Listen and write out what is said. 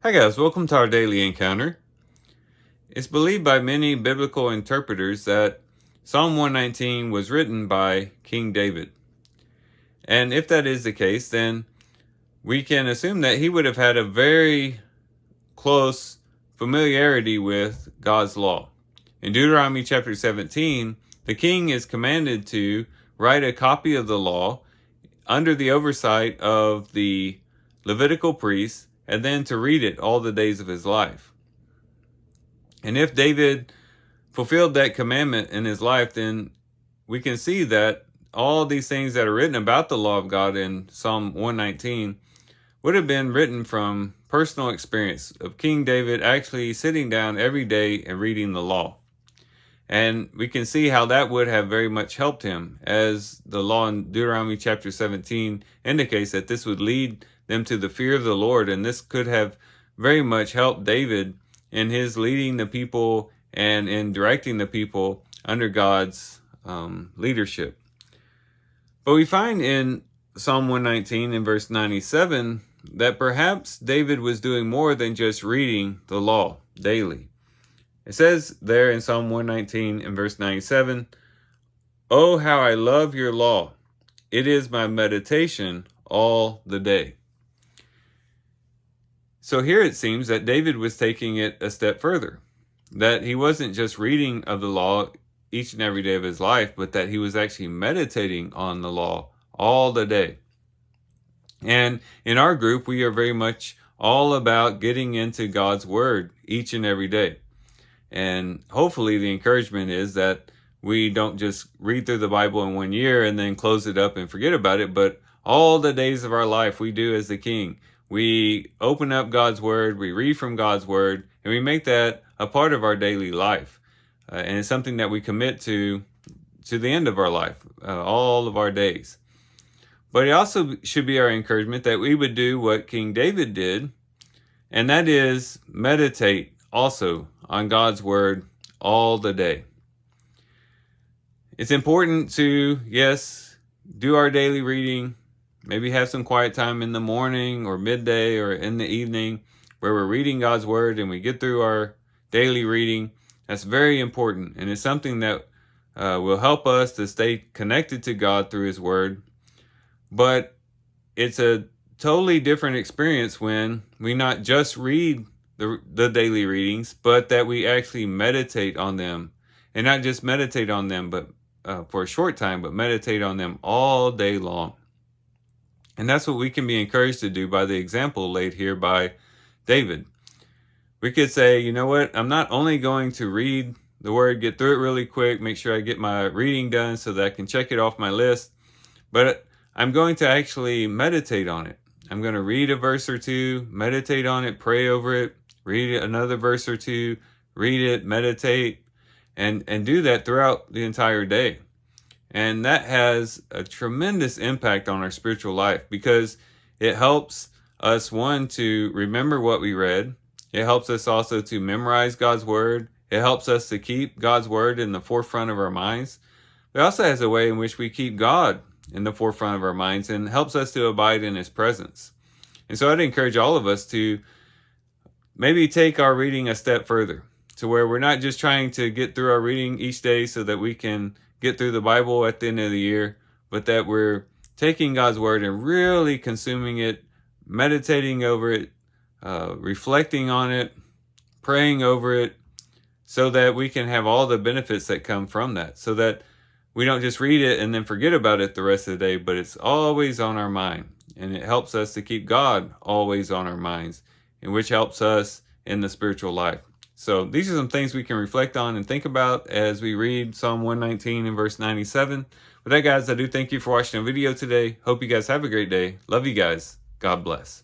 Hi guys, welcome to our daily encounter. It's believed by many biblical interpreters that Psalm 119 was written by King David. And if that is the case, then we can assume that he would have had a very close familiarity with God's law. In Deuteronomy chapter 17, the king is commanded to write a copy of the law under the oversight of the Levitical priests and then to read it all the days of his life. And if David fulfilled that commandment in his life, then we can see that all these things that are written about the law of God in Psalm 119 would have been written from personal experience of King David actually sitting down every day and reading the law. And we can see how that would have very much helped him, as the law in Deuteronomy chapter 17 indicates that this would lead them to the fear of the Lord. And this could have very much helped David in his leading the people and in directing the people under God's leadership. But we find in Psalm 119 in verse 97 that perhaps David was doing more than just reading the law daily. It says there in Psalm 119 in verse 97, "Oh, how I love your law. It is my meditation all the day." So here it seems that David was taking it a step further, that he wasn't just reading of the law each and every day of his life, but that he was actually meditating on the law all the day. And in our group, we are very much all about getting into God's word each and every day. And hopefully the encouragement is that we don't just read through the Bible in 1 year and then close it up and forget about it, but all the days of our life we do as the king. We open up God's word, we read from God's word, and we make that a part of our daily life. And it's something that we commit to the end of our life, all of our days. But it also should be our encouragement that we would do what King David did, and that is meditate also on God's word all the day. It's important to, yes, do our daily reading, maybe have some quiet time in the morning or midday or in the evening where we're reading God's word and we get through our daily reading. That's very important, and it's something that will help us to stay connected to God through his word. But it's a totally different experience when we not just read the daily readings, but that we actually meditate on them, and not just meditate on them, but for a short time, but meditate on them all day long. And that's what we can be encouraged to do by the example laid here by David. We could say, you know what, I'm not only going to read the word, get through it really quick, make sure I get my reading done so that I can check it off my list, but I'm going to actually meditate on it. I'm going to read a verse or two, meditate on it, pray over it, read another verse or two, read it, meditate, and do that throughout the entire day. And that has a tremendous impact on our spiritual life because it helps us, one, to remember what we read. It helps us also to memorize God's word. It helps us to keep God's word in the forefront of our minds. It also has a way in which we keep God in the forefront of our minds and helps us to abide in his presence. And so I'd encourage all of us to maybe take our reading a step further, to where we're not just trying to get through our reading each day so that we can get through the Bible at the end of the year, but that we're taking God's word and really consuming it, meditating over it, reflecting on it, praying over it, so that we can have all the benefits that come from that, so that we don't just read it and then forget about it the rest of the day, but it's always on our mind. And it helps us to keep God always on our minds, and which helps us in the spiritual life. So these are some things we can reflect on and think about as we read Psalm 119 and verse 97. With that, guys, I do thank you for watching the video today. Hope you guys have a great day. Love you guys. God bless.